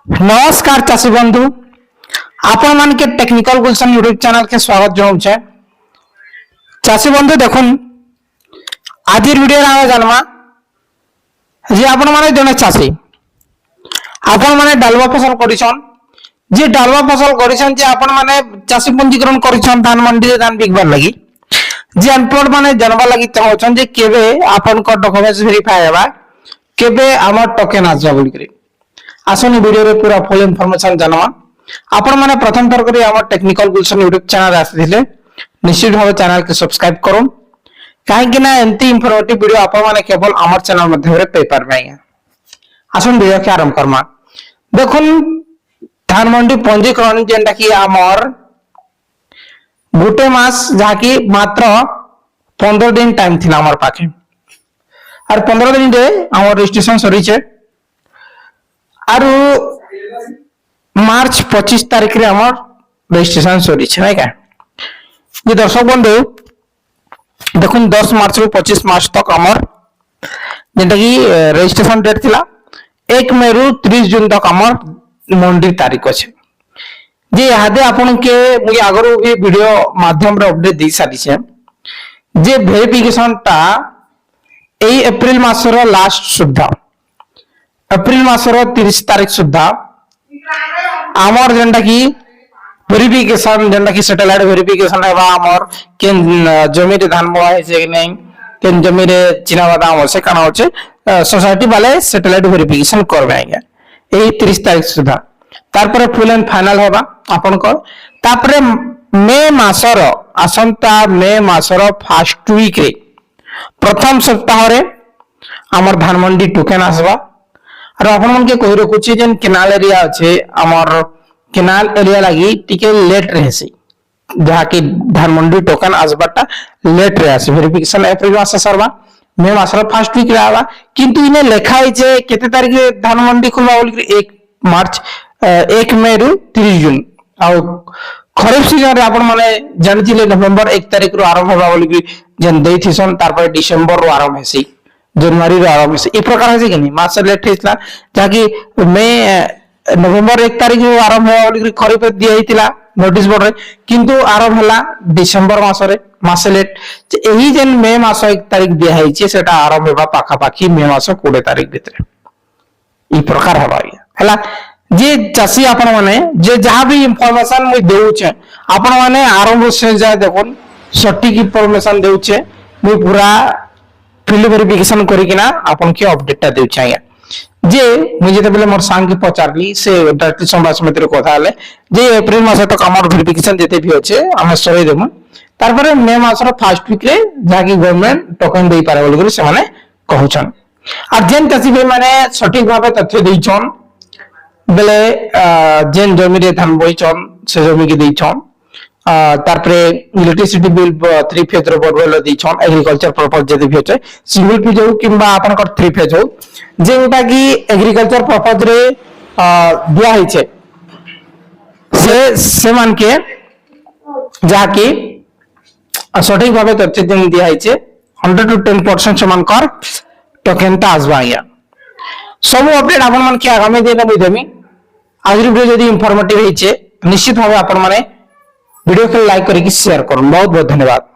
नमस्कार चाषी बंधु आपण मान के टेक्निकल गुलशन यूट्यूब चैनल के स्वागत जनाऊे। चाषी बंधु देखुन आज वीडियो आम जानमा जे आपण माने जने चाषी आपण माने डालवा फसल करिसन जे डालवा फसल करिसन जे आपण माने चाषी पंजीकरण करिसन धान मंडी रे धान बिकबार लागि जे अनपढ़ माने जानबा लागि चाहछन जे केबे आपण को डॉक्यूमेंट्स वेरीफाई हेबा केबे हमर टोकन आजबा बोली करी आसनी वीडियो रे पूरा फुल इनफॉरमेशन जानवा। आपण माने प्रथम थर करी हमर टेक्निकल गुलशन यूट्यूब चैनल आसीथिले निश्चित भाव चैनल के सब्सक्राइब करूं काहे कि ना एंती इंफॉर्मेटिव वीडियो आपण माने केवल हमर चैनल मध्ये रे पे पारबे। आसन वीडियो के आरंभ करमा। देखुन धान मंडी पंजीकरण जेंटा कि हमर गुटे मास जाकी मात्र 15 दिन टाइम थिला हमर पाखे और 15 दिन रे हमर रजिस्ट्रेशन सरी छे और मार्च 25 तारीख रे हमर रजिस्ट्रेशन सरी छे नै का ये दर्शक बंधु देखुन 10 मार्च रो 25 मार्च तक हमर जेंटा कि रजिस्ट्रेशन डेट थिला 1 मई रो 30 जून तक हमर मंडी तारीख अछि जे यादे आपन के मुई आगरो भी वीडियो माध्यम रे अपडेट दै सारी छे जे वेरिफिकेशन ता एई अप्रैल मास रो लास्ट सुद्धा अप्रैल मासर 30 तारीख सुद्धा आमर जेंटा कि वेरिफिकेशन जेंटा कि सैटेलाइट वेरिफिकेशन हेबा आमर केन जमी रे धान बुआ है से नै केन जमी रे चिना बादाम से काना होचे सोसाइटी वाले सैटेलाइट वेरिफिकेशन करबे आगे एई 30 तारीख सुद्धा तार पर फुल एंड फाइनल हेबा आपन को तापर मे मासर आसंता मे मासर फर्स्ट वीक रे प्रथम सप्ताह रे आमर धान मंडी टोकन आसबा और अपन मन के कहि रखुची जेन केनाल एरिया अछि हमर केनाल एरिया लागि टिके लेट रहसी जहा कि धान मंडी टोकन आजबाटा लेट रे आसी वेरिफिकेशन अप्रैल मास सरबा मे मासर फर्स्ट वीक रे आवा किंतु इने लेखाई जे केते तारिख रे धान मंडी खुलबा बोली 1 मार्च 1 मई रो 30 जून आ खरीफ सीजन रे अपन माने जानथिले नवंबर 1 तारिख रो आरंभ होबा बोली जेन दैथिसन तार पर डिसेंबर रो आरंभ हेसी जनवरी रो आरंभ से ई प्रकार है कि नहीं मास लेट हेसला जाकी मई नवंबर 1 तारिख रो आरंभ हो बोली खरीफ दिया हितिला नोटिस बोर्ड रे किंतु आरंभ हला डिसेंबर मास रे मास लेट एही जेन मई मास 1 तारिख दिया है जे सेटा आरंभ होबा पाखा पाखी मई मास 20 तारिख भितरे ई प्रकार हबा हला जे चासी आपण माने जे जहां भी इंफॉर्मेशन मु देउ छे आपण माने आरंभ से जा देखोन सटीक इंफॉर्मेशन देउ छे मु पूरा फील्ड वेरिफिकेशन करिकिना आपन के अपडेट ता देउ छाया जे मु जेते बेले मोर सांग के पचारली से डायरेक्टली संवाद समिति रे कथा हले जे अप्रैल मास तक हमर वेरिफिकेशन जेते भी होचे हम सरै देमु तार पर मे मास रो फर्स्ट वीक रे जाकी गवर्नमेंट टोकन देई पारे बोली से माने कहउछन आ जेन चासी भाई माने सटीक भाबे तथ्य देइछन बेले जेन जमी रे धान बोइछन से जमी के देइछन तारपरे इलेक्ट्रिसिटी बिल 3 फेज रो बोरवेल दिछन एग्रीकल्चर पर्पस जदि भी होचे सिंगल फेज हो किबा आपन कर 3 फेज हो जेटा कि एग्रीकल्चर पर्पस रे दिया है छे से मान के जाके सटीक भाबे तथ्य जन दिया है छे 100 to 10% समान कर टोकन ता आजबा या सब अपडेट आपन मन के आगामी दिन में देमी आज वीडियो जदि इंफॉर्मेटिव है छे निश्चित भाबे आपन माने वीडियो को लाइक करके शेयर करूं। बहुत बहुत धन्यवाद।